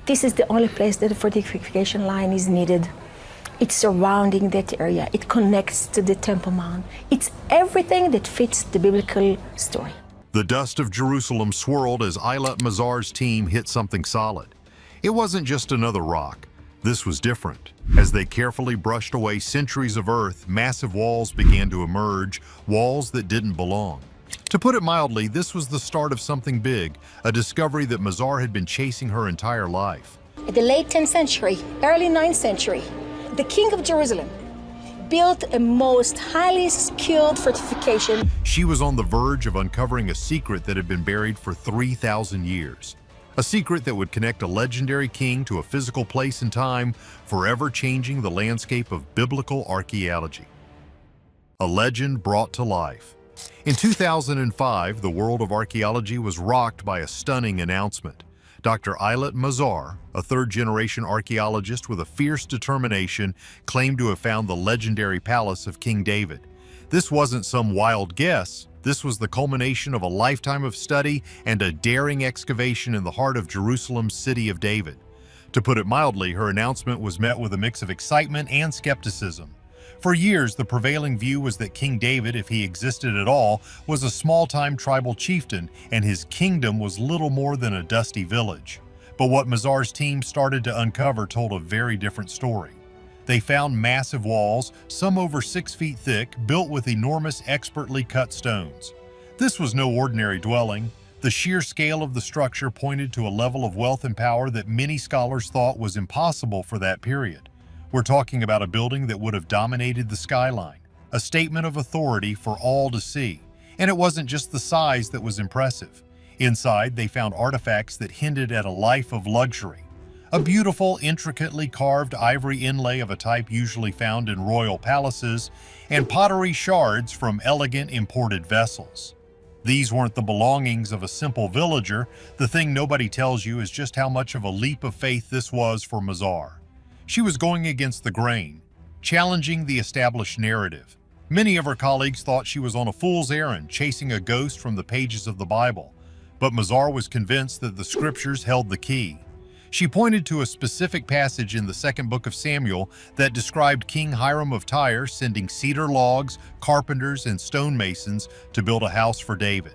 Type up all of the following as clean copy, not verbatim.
This is the only place that the fortification line is needed. It's surrounding that area. It connects to the Temple Mount. It's everything that fits the biblical story. The dust of Jerusalem swirled as Eilat Mazar's team hit something solid. It wasn't just another rock. This was different. As they carefully brushed away centuries of earth, massive walls began to emerge, walls that didn't belong. To put it mildly, this was the start of something big, a discovery that Mazar had been chasing her entire life. At the late 10th century, early 9th century, the king of Jerusalem built a most highly skilled fortification. She was on the verge of uncovering a secret that had been buried for 3,000 years. A secret that would connect a legendary king to a physical place and time, forever changing the landscape of biblical archaeology. A legend brought to life. In 2005, the world of archaeology was rocked by a stunning announcement. Dr. Eilat Mazar, a third-generation archaeologist with a fierce determination, claimed to have found the legendary palace of King David. This wasn't some wild guess. This was the culmination of a lifetime of study and a daring excavation in the heart of Jerusalem's city of David. To put it mildly, her announcement was met with a mix of excitement and skepticism. For years, the prevailing view was that King David, if he existed at all, was a small-time tribal chieftain, and his kingdom was little more than a dusty village. But what Mazar's team started to uncover told a very different story. They found massive walls, some over 6 feet thick, built with enormous, expertly cut stones. This was no ordinary dwelling. The sheer scale of the structure pointed to a level of wealth and power that many scholars thought was impossible for that period. We're talking about a building that would have dominated the skyline, a statement of authority for all to see. And it wasn't just the size that was impressive. Inside, they found artifacts that hinted at a life of luxury. A beautiful, intricately carved ivory inlay of a type usually found in royal palaces, and pottery shards from elegant imported vessels. These weren't the belongings of a simple villager. The thing nobody tells you is just how much of a leap of faith this was for Mazar. She was going against the grain, challenging the established narrative. Many of her colleagues thought she was on a fool's errand, chasing a ghost from the pages of the Bible. But Mazar was convinced that the scriptures held the key. She pointed to a specific passage in the second book of Samuel that described King Hiram of Tyre sending cedar logs, carpenters, and stonemasons to build a house for David.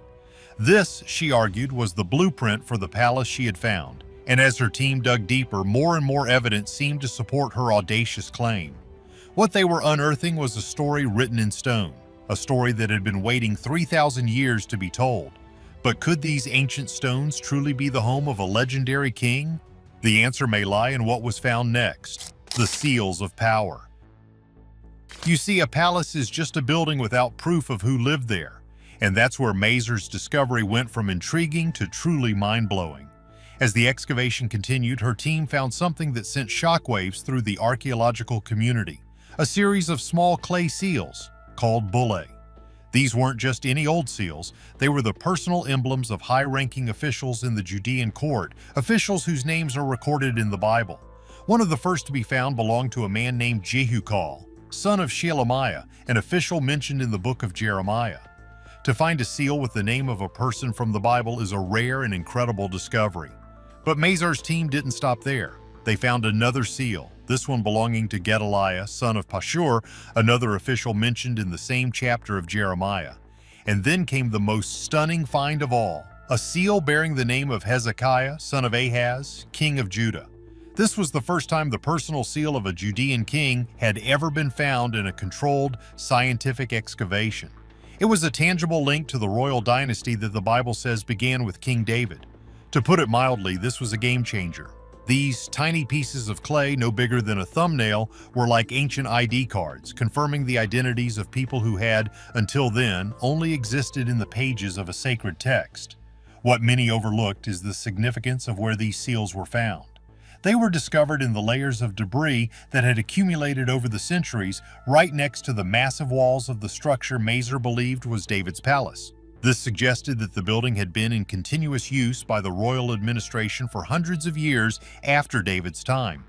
This, she argued, was the blueprint for the palace she had found. And as her team dug deeper, more and more evidence seemed to support her audacious claim. What they were unearthing was a story written in stone, a story that had been waiting 3,000 years to be told. But could these ancient stones truly be the home of a legendary king? The answer may lie in what was found next: the seals of power. You see, a palace is just a building without proof of who lived there, and that's where Mazar's discovery went from intriguing to truly mind-blowing. As the excavation continued, her team found something that sent shockwaves through the archaeological community: a series of small clay seals called bullae. These weren't just any old seals. They were the personal emblems of high-ranking officials in the Judean court, officials whose names are recorded in the Bible. One of the first to be found belonged to a man named Jehukal, son of Shelemiah, an official mentioned in the book of Jeremiah. To find a seal with the name of a person from the Bible is a rare and incredible discovery. But Mazar's team didn't stop there. They found another seal, this one belonging to Gedaliah, son of Pashur, another official mentioned in the same chapter of Jeremiah. And then came the most stunning find of all, a seal bearing the name of Hezekiah, son of Ahaz, king of Judah. This was the first time the personal seal of a Judean king had ever been found in a controlled, scientific excavation. It was a tangible link to the royal dynasty that the Bible says began with King David. To put it mildly, this was a game changer. These tiny pieces of clay, no bigger than a thumbnail, were like ancient ID cards, confirming the identities of people who had, until then, only existed in the pages of a sacred text. What many overlooked is the significance of where these seals were found. They were discovered in the layers of debris that had accumulated over the centuries, right next to the massive walls of the structure Mazar believed was David's palace. This suggested that the building had been in continuous use by the royal administration for hundreds of years after David's time.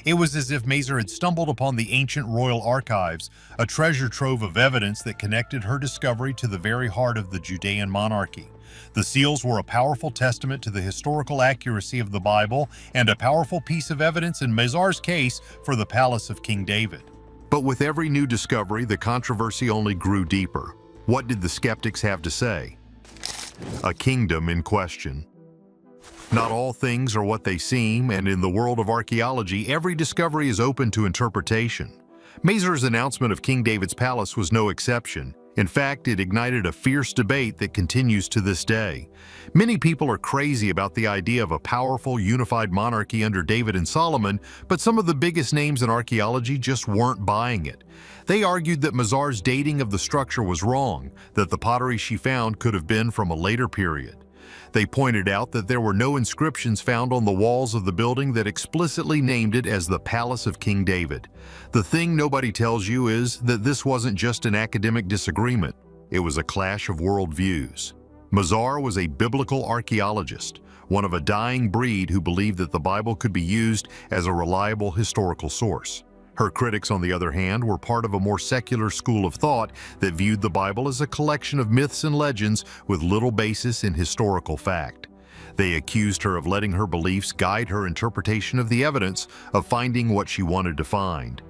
It was as if Mazar had stumbled upon the ancient royal archives, a treasure trove of evidence that connected her discovery to the very heart of the Judean monarchy. The seals were a powerful testament to the historical accuracy of the Bible and a powerful piece of evidence in Mazar's case for the palace of King David. But with every new discovery, the controversy only grew deeper. What did the skeptics have to say? A kingdom in question. Not all things are what they seem, and in the world of archaeology, every discovery is open to interpretation. Mazar's announcement of King David's palace was no exception. In fact, it ignited a fierce debate that continues to this day. Many people are crazy about the idea of a powerful, unified monarchy under David and Solomon, but some of the biggest names in archaeology just weren't buying it. They argued that Mazar's dating of the structure was wrong, that the pottery she found could have been from a later period. They pointed out that there were no inscriptions found on the walls of the building that explicitly named it as the Palace of King David. The thing nobody tells you is that this wasn't just an academic disagreement. It was a clash of worldviews. Mazar was a biblical archaeologist, one of a dying breed who believed that the Bible could be used as a reliable historical source. Her critics, on the other hand, were part of a more secular school of thought that viewed the Bible as a collection of myths and legends with little basis in historical fact. They accused her of letting her beliefs guide her interpretation of the evidence, of finding what she wanted to find.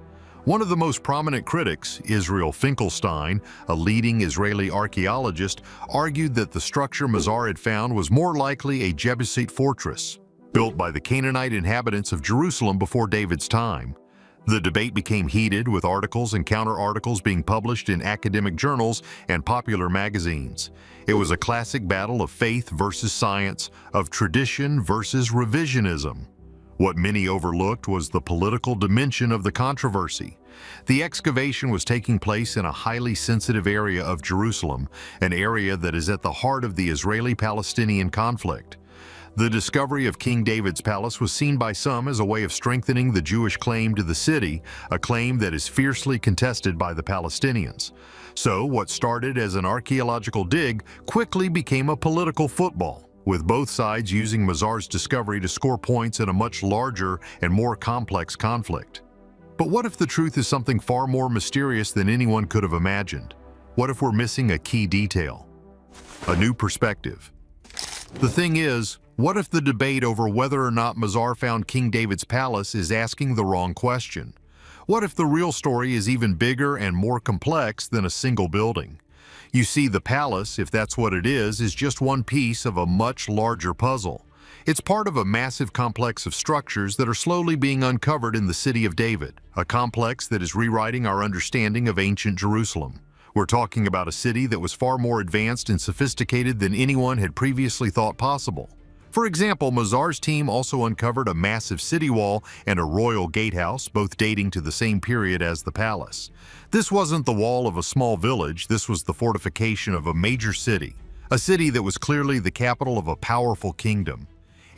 One of the most prominent critics, Israel Finkelstein, a leading Israeli archaeologist, argued that the structure Mazar had found was more likely a Jebusite fortress, built by the Canaanite inhabitants of Jerusalem before David's time. The debate became heated, with articles and counter-articles being published in academic journals and popular magazines. It was a classic battle of faith versus science, of tradition versus revisionism. What many overlooked was the political dimension of the controversy. The excavation was taking place in a highly sensitive area of Jerusalem, an area that is at the heart of the Israeli-Palestinian conflict. The discovery of King David's palace was seen by some as a way of strengthening the Jewish claim to the city, a claim that is fiercely contested by the Palestinians. So, what started as an archaeological dig quickly became a political football, with both sides using Mazar's discovery to score points in a much larger and more complex conflict. But what if the truth is something far more mysterious than anyone could have imagined? What if we're missing a key detail? A new perspective. The thing is, what if the debate over whether or not Mazar found King David's palace is asking the wrong question? What if the real story is even bigger and more complex than a single building? You see, the palace, if that's what it is just one piece of a much larger puzzle. It's part of a massive complex of structures that are slowly being uncovered in the city of David, a complex that is rewriting our understanding of ancient Jerusalem. We're talking about a city that was far more advanced and sophisticated than anyone had previously thought possible. For example, Mazar's team also uncovered a massive city wall and a royal gatehouse, both dating to the same period as the palace. This wasn't the wall of a small village, this was the fortification of a major city, a city that was clearly the capital of a powerful kingdom.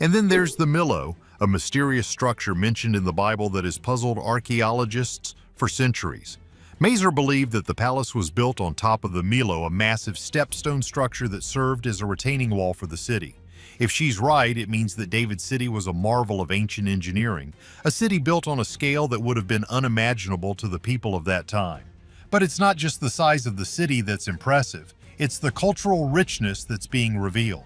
And then there's the Millo, a mysterious structure mentioned in the Bible that has puzzled archaeologists for centuries. Mazar believed that the palace was built on top of the Millo, a massive stepstone structure that served as a retaining wall for the city. If she's right, it means that David's city was a marvel of ancient engineering, a city built on a scale that would have been unimaginable to the people of that time. But it's not just the size of the city that's impressive, it's the cultural richness that's being revealed.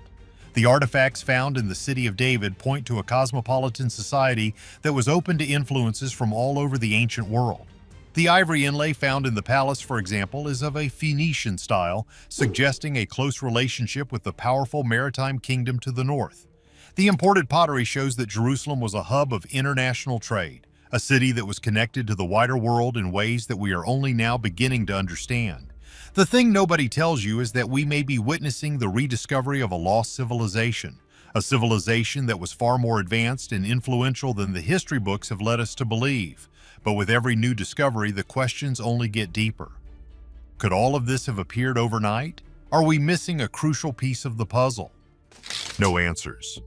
The artifacts found in the city of David point to a cosmopolitan society that was open to influences from all over the ancient world. The ivory inlay found in the palace, for example, is of a Phoenician style, suggesting a close relationship with the powerful maritime kingdom to the north. The imported pottery shows that Jerusalem was a hub of international trade, a city that was connected to the wider world in ways that we are only now beginning to understand. The thing nobody tells you is that we may be witnessing the rediscovery of a lost civilization, a civilization that was far more advanced and influential than the history books have led us to believe. But with every new discovery, the questions only get deeper. Could all of this have appeared overnight? Are we missing a crucial piece of the puzzle? No answers.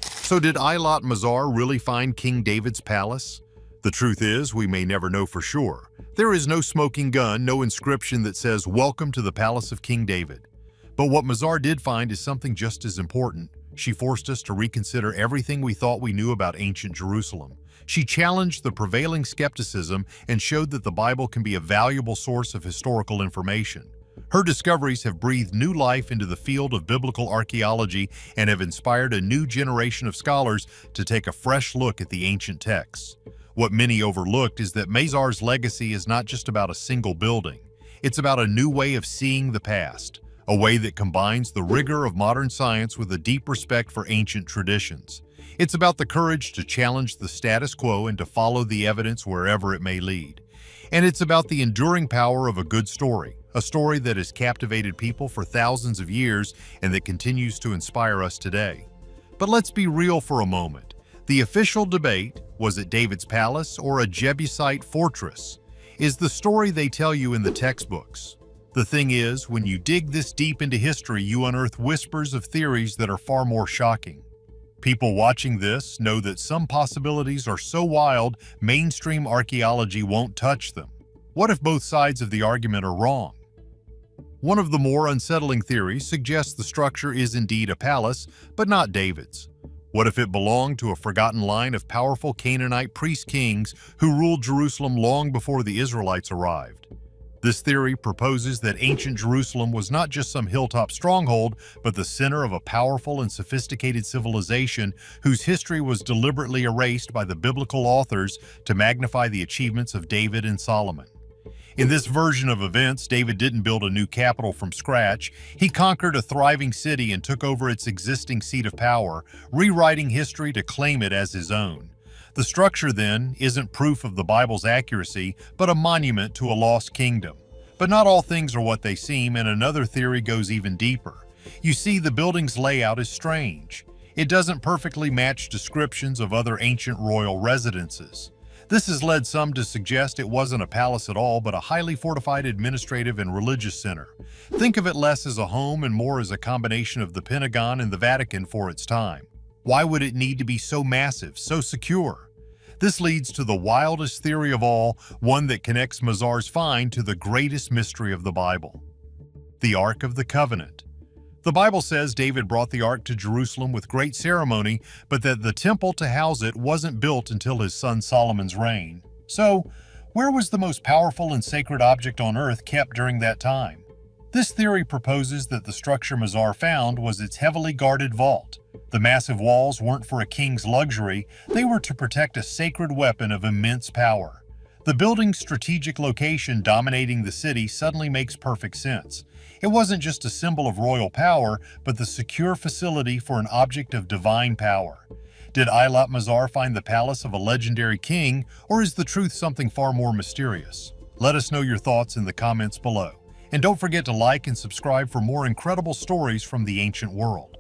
So did Eilat Mazar really find King David's palace? The truth is, we may never know for sure. There is no smoking gun, no inscription that says, "Welcome to the palace of King David." But what Mazar did find is something just as important: She forced us to reconsider everything we thought we knew about ancient Jerusalem. She challenged the prevailing skepticism and showed that the Bible can be a valuable source of historical information. Her discoveries have breathed new life into the field of biblical archaeology and have inspired a new generation of scholars to take a fresh look at the ancient texts. What many overlooked is that Mazar's legacy is not just about a single building. It's about a new way of seeing the past, a way that combines the rigor of modern science with a deep respect for ancient traditions. It's about the courage to challenge the status quo and to follow the evidence wherever it may lead. And it's about the enduring power of a good story, a story that has captivated people for thousands of years and that continues to inspire us today. But let's be real for a moment. The official debate, was it David's palace or a Jebusite fortress, is the story they tell you in the textbooks. The thing is, when you dig this deep into history, you unearth whispers of theories that are far more shocking. People watching this know that some possibilities are so wild, mainstream archaeology won't touch them. What if both sides of the argument are wrong? One of the more unsettling theories suggests the structure is indeed a palace, but not David's. What if it belonged to a forgotten line of powerful Canaanite priest-kings who ruled Jerusalem long before the Israelites arrived? This theory proposes that ancient Jerusalem was not just some hilltop stronghold, but the center of a powerful and sophisticated civilization whose history was deliberately erased by the biblical authors to magnify the achievements of David and Solomon. In this version of events, David didn't build a new capital from scratch. He conquered a thriving city and took over its existing seat of power, rewriting history to claim it as his own. The structure, then, isn't proof of the Bible's accuracy, but a monument to a lost kingdom. But not all things are what they seem, and another theory goes even deeper. You see, the building's layout is strange. It doesn't perfectly match descriptions of other ancient royal residences. This has led some to suggest it wasn't a palace at all, but a highly fortified administrative and religious center. Think of it less as a home and more as a combination of the Pentagon and the Vatican for its time. Why would it need to be so massive, so secure? This leads to the wildest theory of all, one that connects Mazar's find to the greatest mystery of the Bible: the Ark of the Covenant. The Bible says David brought the ark to Jerusalem with great ceremony, but that the temple to house it wasn't built until his son Solomon's reign. So, where was the most powerful and sacred object on earth kept during that time? This theory proposes that the structure Mazar found was its heavily guarded vault. The massive walls weren't for a king's luxury, they were to protect a sacred weapon of immense power. The building's strategic location dominating the city suddenly makes perfect sense. It wasn't just a symbol of royal power, but the secure facility for an object of divine power. Did Eilat Mazar find the palace of a legendary king, or is the truth something far more mysterious? Let us know your thoughts in the comments below. And don't forget to like and subscribe for more incredible stories from the ancient world.